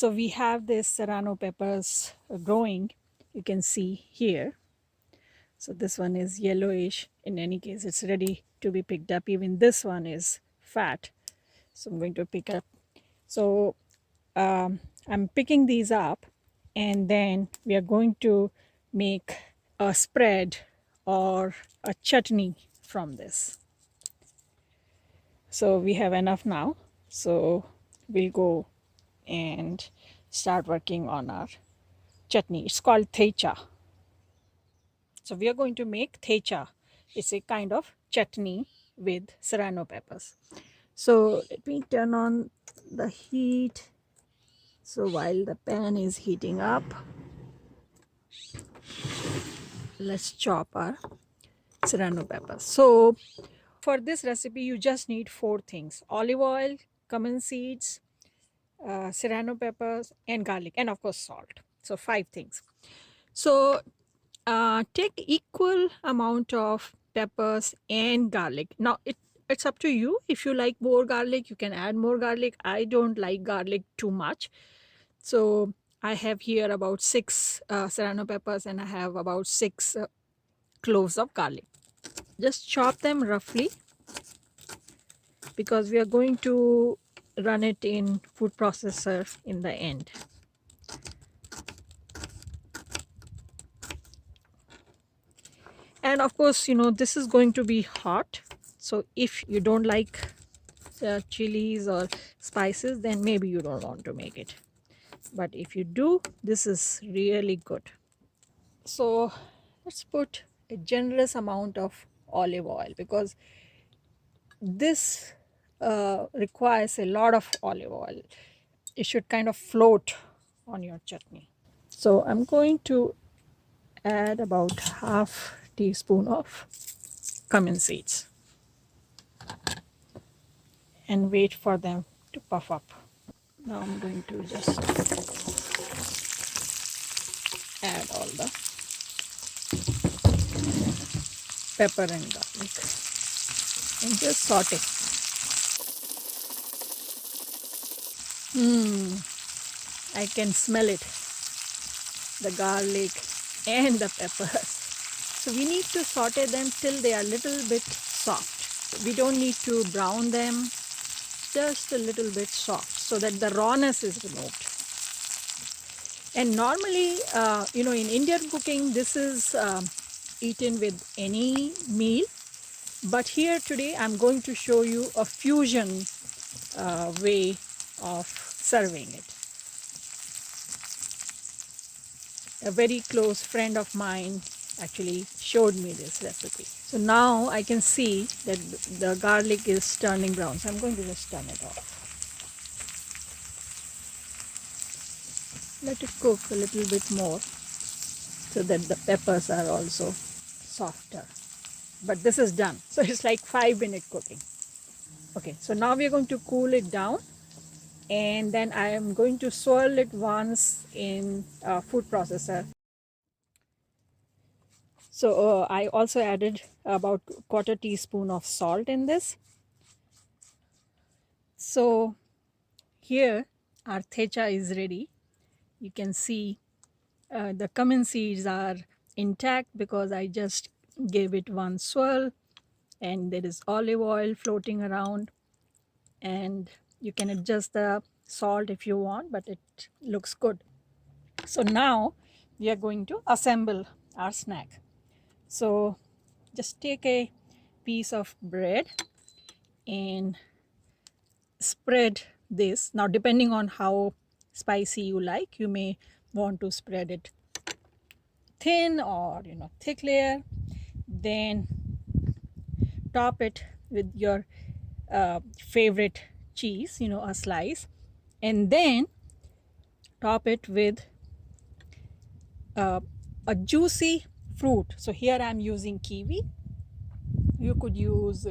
So we have this Serrano peppers growing, you can see here. So this one is yellowish. In any case, it's ready to be picked up. Even this one is fat. So I'm going to pick up. So I'm picking these up, and then we are going to make a spread or a chutney from this. So we have enough now. So we'll go and start working on our chutney. It's called thecha. So we are going to make thecha. It's a kind of chutney with serrano peppers. So let me turn on the heat. So while the pan is heating up, let's chop our serrano peppers. So for this recipe, you just need 4 things: olive oil, cumin seeds, serrano peppers, and garlic, and of course salt. So 5 things. So take equal amount of peppers and garlic. Now it's up to you. If you like more garlic, you can add more garlic. I don't like garlic too much, so I have here about 6 serrano peppers, and I have about 6 cloves of garlic. Just chop them roughly, because we are going to run it in food processor in the end. And of course, this is going to be hot, so if you don't like chilies or spices, then maybe you don't want to make it, but if you do, this is really good. So let's put a generous amount of olive oil, because this requires a lot of olive oil. It should kind of float on your chutney. So I'm going to add about half teaspoon of cumin seeds and wait for them to puff up. Now I'm going to just add all the pepper and garlic and just saute. I can smell it, the garlic and the peppers. So we need to saute them till they are a little bit soft. We don't need to brown them, just a little bit soft, so that the rawness is removed. And normally, in Indian cooking, this is eaten with any meal. But here today, I'm going to show you a fusion way of serving it. A very close friend of mine actually showed me this recipe. So now I can see that the garlic is turning brown. So I'm going to just turn it off. Let it cook a little bit more so that the peppers are also softer. But this is done. So it's like 5-minute cooking. Okay, so now we're going to cool it down, and then I am going to swirl it once in a food processor. So I also added about 1/4 teaspoon of salt in this. So here our thecha is ready. You can see the cumin seeds are intact because I just gave it one swirl, and there is olive oil floating around, and you can adjust the salt if you want, but it looks good. So now we are going to assemble our snack. So just take a piece of bread and spread this. Now depending on how spicy you like, you may want to spread it thin or thick layer. Then top it with your favorite cheese, a slice, and then top it with a juicy fruit. So here I'm using kiwi. You could use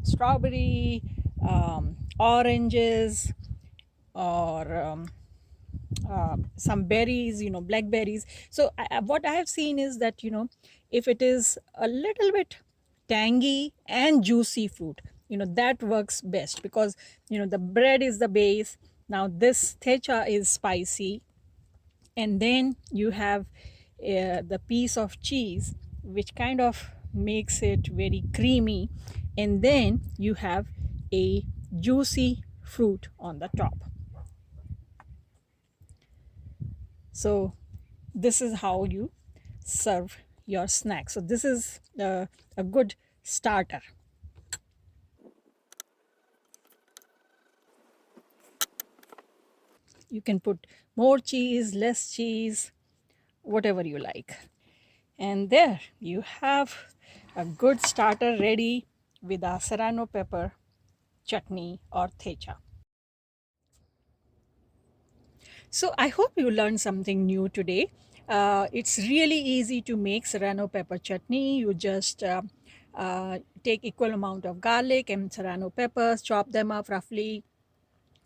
strawberry, oranges, or some berries, blackberries. So what I have seen is that if it is a little bit tangy and juicy fruit, that works best, because the bread is the base. Now this thecha is spicy, and then you have the piece of cheese which kind of makes it very creamy, and then you have a juicy fruit on the top. So this is how you serve your snack. So this is a good starter. You can put more cheese, less cheese, whatever you like. And there you have a good starter ready with our serrano pepper chutney or thecha. So I hope you learned something new today. It's really easy to make serrano pepper chutney. You just take equal amount of garlic and serrano peppers, chop them up roughly,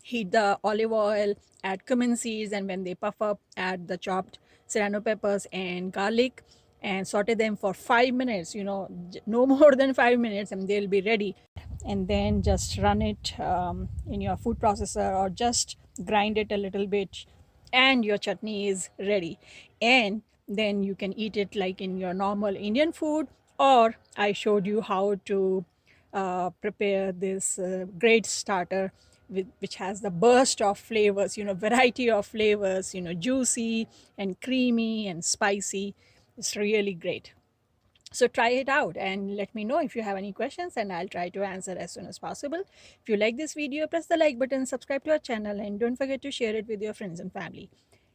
heat the olive oil, add cumin seeds, and when they puff up, add the chopped serrano peppers and garlic and saute them for 5 minutes, no more than 5 minutes, and they'll be ready. And then just run it in your food processor or just grind it a little bit, and your chutney is ready. And then you can eat it like in your normal Indian food, or I showed you how to prepare this great starter which has the burst of flavors, variety of flavors, juicy and creamy and spicy. It's really great. So try it out and let me know if you have any questions, and I'll try to answer as soon as possible. If you like this video, press the like button, subscribe to our channel, and don't forget to share it with your friends and family.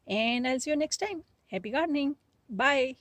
And I'll see you next time. Happy gardening. Bye.